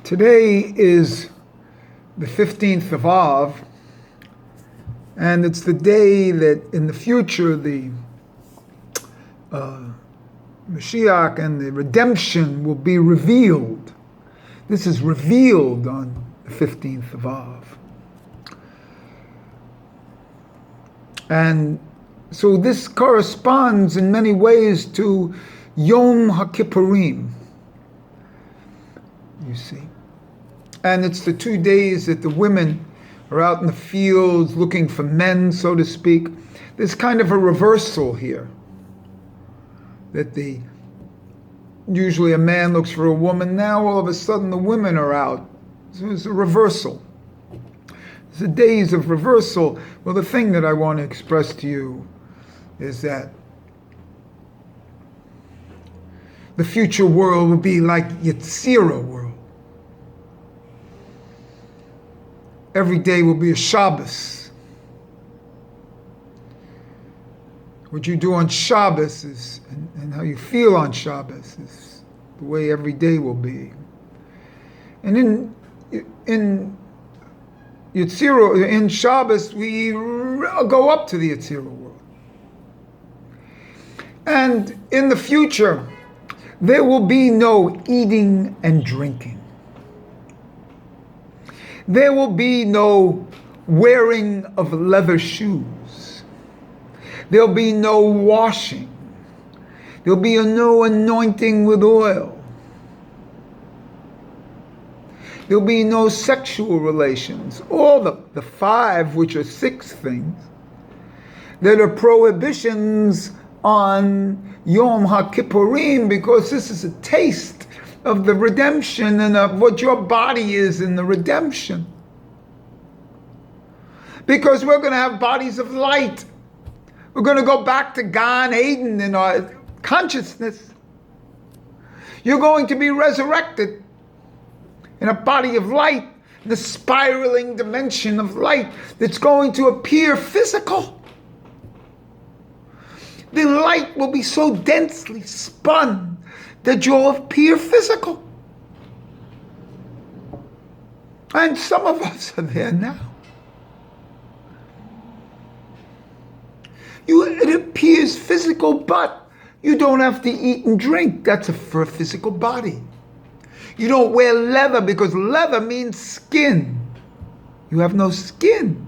Today is the 15th of Av, and it's the day that in the future the Mashiach and the redemption will be revealed. This is revealed on the 15th of Av. And so this corresponds in many ways to Yom HaKippurim, you see. And it's the 2 days that the women are out in the fields looking for men, so to speak. There's kind of a reversal here. That usually a man looks for a woman. Now all of a sudden the women are out. So it's a reversal. It's the days of reversal. Well, the thing that I want to express to you is that the future world will be like Yetzirah world. Every day will be a Shabbos. What you do on Shabbos is, and how you feel on Shabbos is the way every day will be. And in Yetzirah, in Shabbos, we go up to the Yetzirah world. And in the future, there will be no eating and drinking. There will be no wearing of leather shoes. There'll be no washing. There'll be no anointing with oil. There'll be no sexual relations. All the five, which are six things, that are prohibitions on Yom HaKippurim, because this is a taste of the redemption and of what your body is in the redemption. Because we're going to have bodies of light. We're going to go back to Gan Eden in our consciousness. You're going to be resurrected in a body of light, the spiraling dimension of light that's going to appear physical. The light will be so densely spun that you'll appear physical. And some of us are there now. It appears physical, but you don't have to eat and drink. That's for a physical body. You don't wear leather because leather means skin. You have no skin.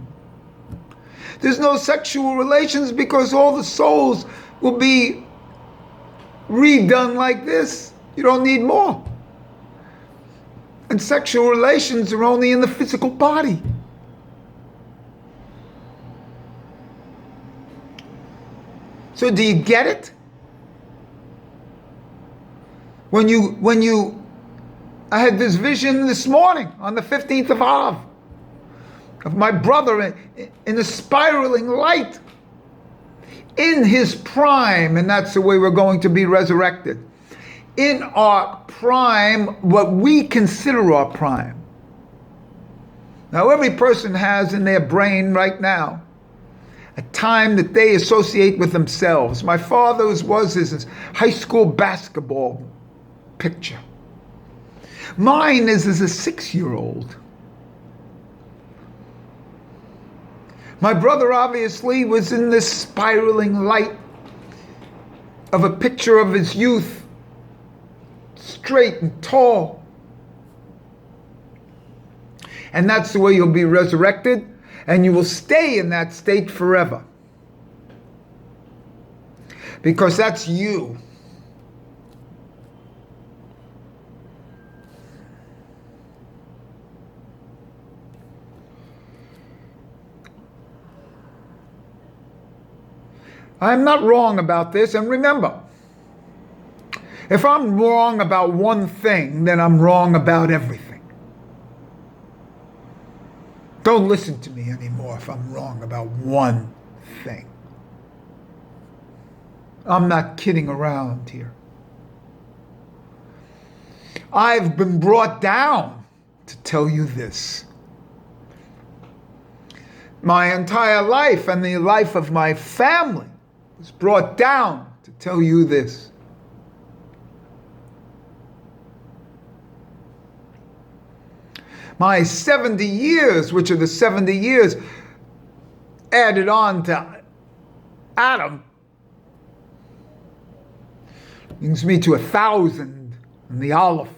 There's no sexual relations because all the souls will be redone like this. You don't need more. And sexual relations are only in the physical body. So do you get it? I had this vision this morning on the 15th of Av of my brother in a spiraling light in his prime, and that's the way we're going to be resurrected. In our prime, what we consider our prime. Now, every person has in their brain right now a time that they associate with themselves. My father's was his high school basketball picture. Mine is as a 6-year-old. My brother obviously was in this spiraling light of a picture of his youth, straight and tall. And that's the way you'll be resurrected, and you will stay in that state forever. Because that's you. I'm not wrong about this, and remember, if I'm wrong about one thing, then I'm wrong about everything. Don't listen to me anymore if I'm wrong about one thing. I'm not kidding around here. I've been brought down to tell you this. My entire life and the life of my family was brought down to tell you this. My 70 years, which are the 70 years added on to Adam, brings me to 1,000 in the Aleph.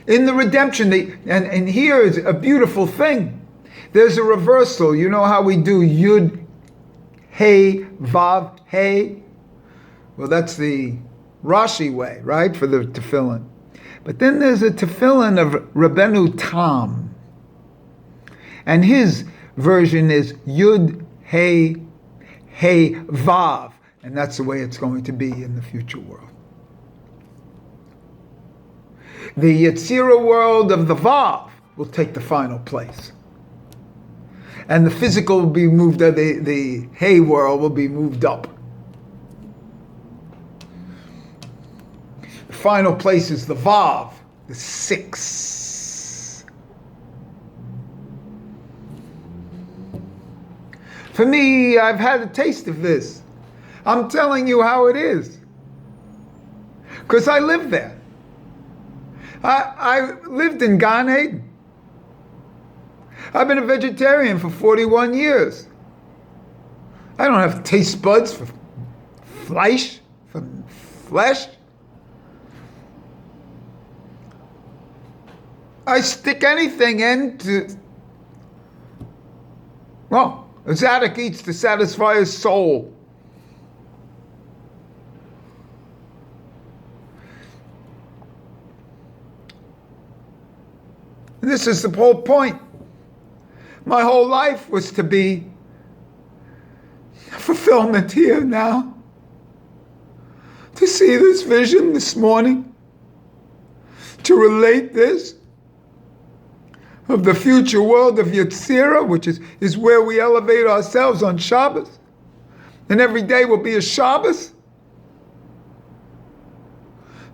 In the redemption, and here is a beautiful thing. There's a reversal. You know how we do Yud, Hey, Vav, Hey? Well, that's the Rashi way, right, for the tefillin. But then there's a tefillin of Rabbeinu Tam. And his version is Yud, Hey, Hey, Vav. And that's the way it's going to be in the future world. The Yetzirah world of the Vav will take the final place. And the physical will be moved, the Hey world will be moved up. The final place is the Vav, the 6. For me, I've had a taste of this. I'm telling you how it is. Because I lived there. I lived in Gan Eden. I've been a vegetarian for 41 years. I don't have taste buds for flesh. I stick anything into, well, a tzaddik eats to satisfy his soul. This is the whole point. My whole life was to be fulfillment here now. To see this vision this morning. To relate this of the future world of Yetzirah, which is where we elevate ourselves on Shabbos. And every day will be a Shabbos.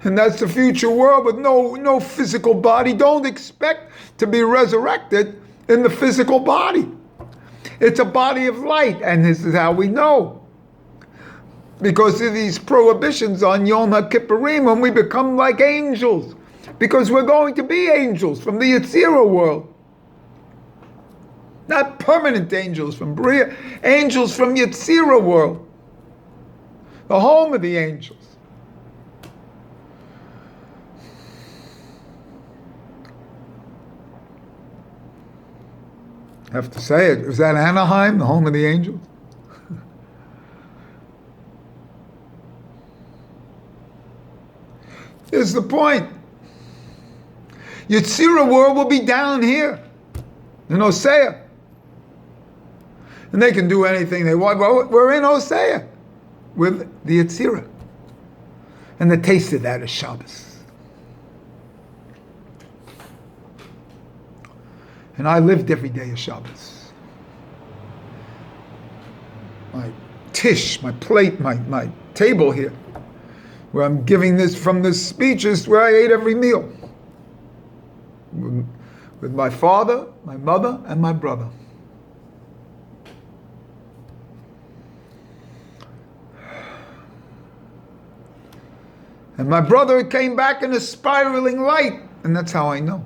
And that's the future world with no physical body. Don't expect to be resurrected in the physical body. It's a body of light, and this is how we know. Because of these prohibitions on Yom HaKippurim, when we become like angels. Because we're going to be angels from the Yetzirah world. Not permanent angels from Bria, angels from Yetzirah world. The home of the angels. I have to say it. Was that Anaheim, the home of the angels? Here's the point. Yetzirah world will be down here in Hosea. And they can do anything they want. Well, we're in Hosea with the Yetzirah. And the taste of that is Shabbos. And I lived every day of Shabbos. My tish, my plate, my table here, where I'm giving this from this speech is where I ate every meal. With my father, my mother, and my brother. And my brother came back in a spiraling light, and that's how I know.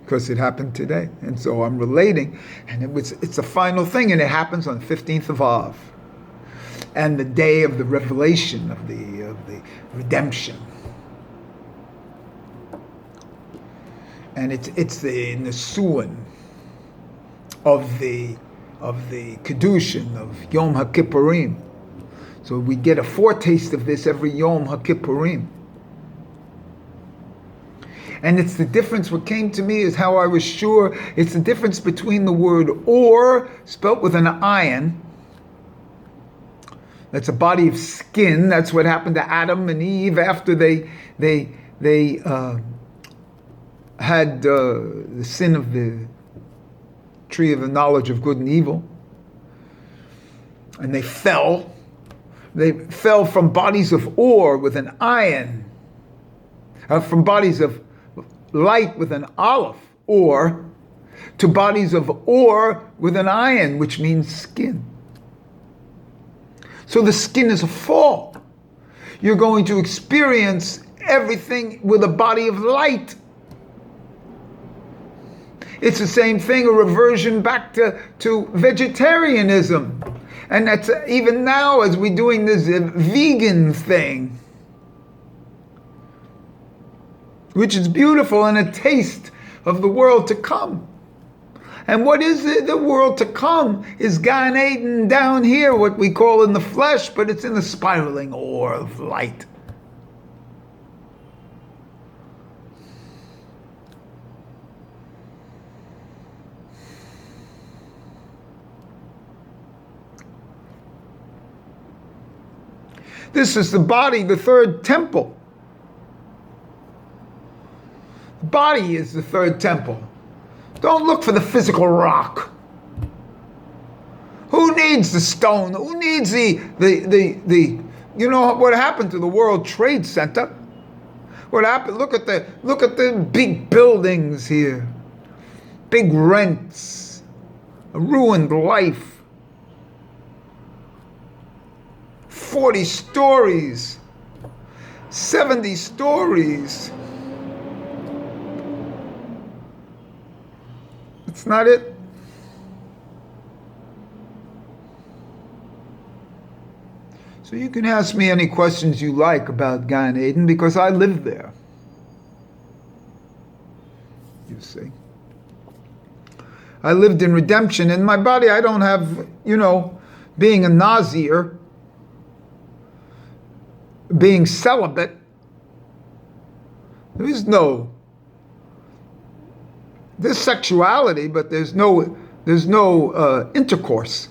Because it happened today. And so I'm relating, and it's a final thing, and it happens on the 15th of Av. And the day of the revelation of the redemption. And it's the Nesuin of the Kedushin of Yom HaKippurim. So we get a foretaste of this every Yom HaKippurim. And it's the difference, what came to me is how I was sure, it's the difference between the word or, spelt with an ayin, that's a body of skin, that's what happened to Adam and Eve after they had the sin of the tree of the knowledge of good and evil. And they fell from bodies of or with an ayin, from bodies of light with an aleph, or, to bodies of or with an ayin, which means skin. So the skin is a fall. You're going to experience everything with a body of light. It's the same thing, a reversion back to vegetarianism. And that's even now as we're doing this vegan thing, which is beautiful and a taste of the world to come. And what is the world to come is Gan Eden down here, what we call in the flesh, but it's in the spiraling ore of light. This is the body, the third temple. The body is the third temple. Don't look for the physical rock. Who needs the stone? Who needs the you know what happened to the World Trade Center? What happened? Look at the big buildings here. Big rents. A ruined life. 40 stories, 70 stories. It's not it. So you can ask me any questions you like about Gan Eden because I live there. You see. I lived in redemption. In my body I don't have, being a Nazir, being celibate, there's sexuality, but there's no intercourse.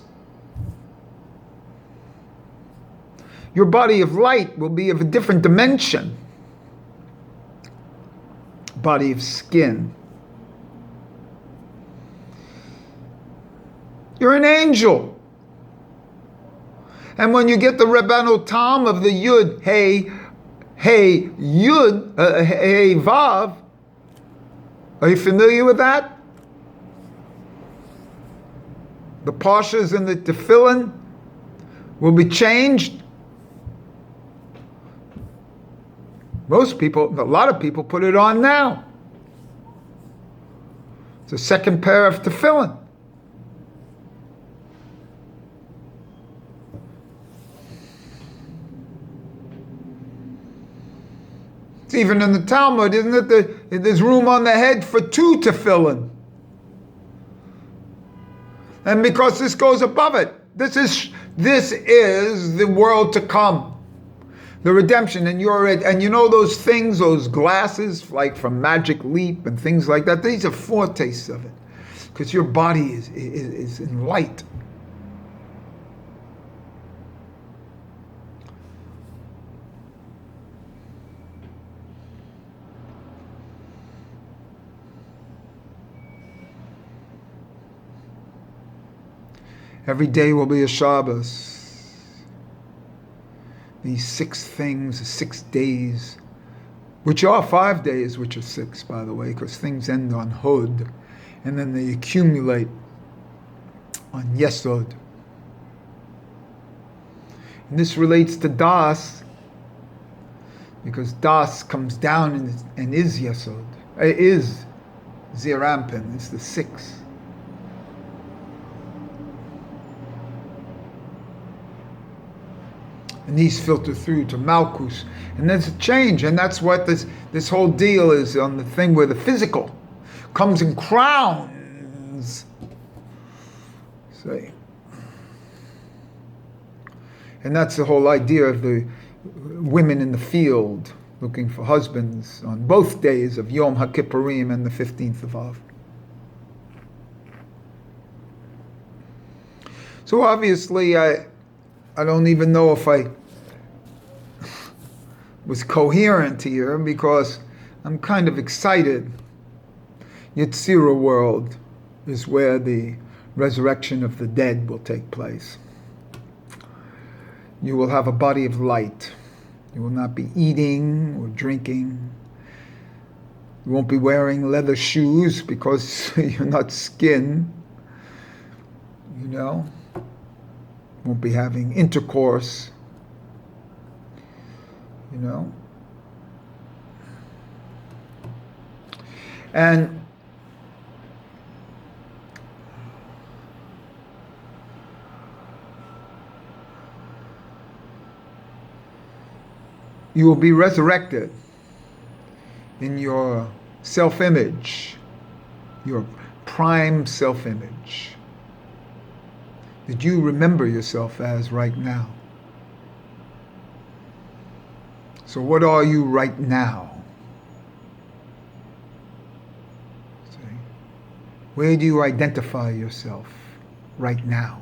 Your body of light will be of a different dimension. Body of skin. You're an angel. And when you get the Rabbanu Tam of the Yud, Hey, Yud, Hey, Vav, are you familiar with that? The Pashas and the Tefillin will be changed. A lot of people put it on now. It's the second pair of Tefillin. Even in the Talmud, isn't it? There's room on the head for 2 tefillin. And because this goes above it, this is the world to come, the redemption. And you know those things, those glasses, like from Magic Leap and things like that. These are foretastes of it, because your body is in light. Every day will be a Shabbos. These 6 things, 6 days, which are 5 days, which are 6, by the way, because things end on Hod, and then they accumulate on Yesod. And this relates to Das, because Das comes down and is Yesod, is Zeir Anpin, it's the 6. And these filter through to Malkus. And there's a change. And that's what this whole deal is on the thing where the physical comes in crowns. See? And that's the whole idea of the women in the field looking for husbands on both days of Yom HaKippurim and the 15th of Av. So obviously I don't even know if I was coherent here, because I'm kind of excited. Yetzirah world is where the resurrection of the dead will take place. You will have a body of light. You will not be eating or drinking. You won't be wearing leather shoes because you're not skin. Won't be having intercourse. you know? And you will be resurrected in your self-image, your prime self-image that you remember yourself as right now. So what are you right now? See? Where do you identify yourself right now?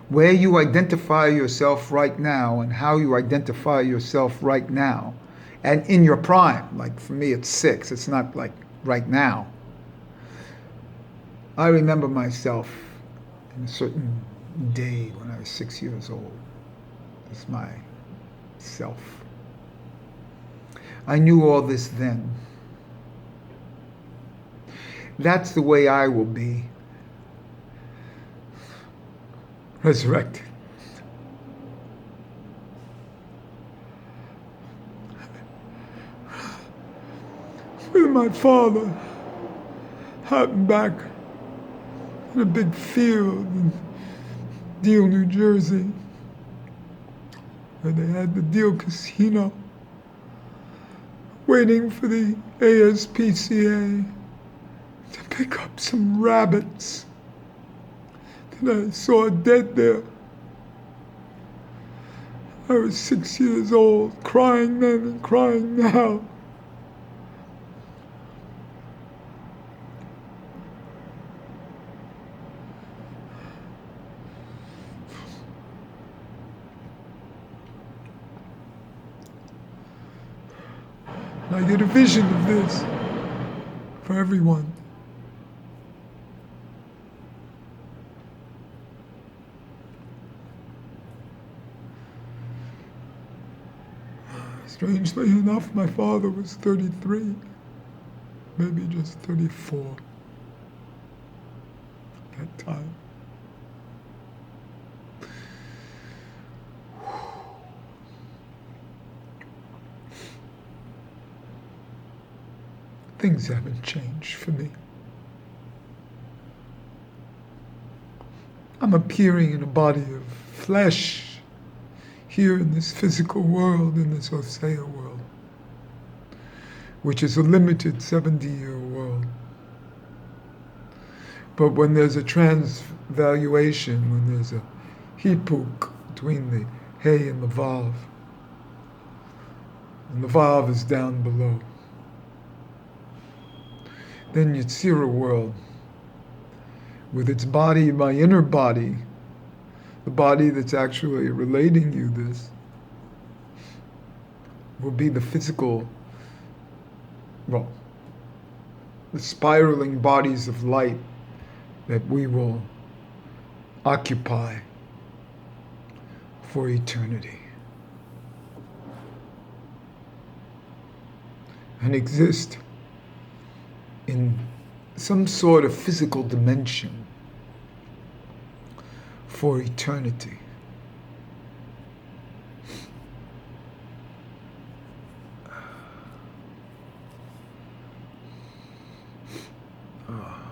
Where you identify yourself right now and how you identify yourself right now, and in your prime, like for me it's 6, it's not like right now. I remember myself in a certain day when I was 6 years old. That's my self. I knew all this then. That's the way I will be resurrected. With my father out back in a big field in Deal, New Jersey, where they had the Deal Casino, waiting for the ASPCA to pick up some rabbits that I saw dead there. I was 6 years old, crying then and crying now. I get a vision of this for everyone. Strangely enough, my father was 33, maybe just 34 at that time. Things haven't changed for me. I'm appearing in a body of flesh here in this physical world, in this Osea world, which is a limited 70-year world. But when there's a transvaluation, when there's a hipuk between the hey and the vav, and the vav is down below, then Yetzirah world, with its body, my inner body, the body that's actually relating you this, will be the physical, well, the spiraling bodies of light that we will occupy for eternity and exist in some sort of physical dimension for eternity. Oh.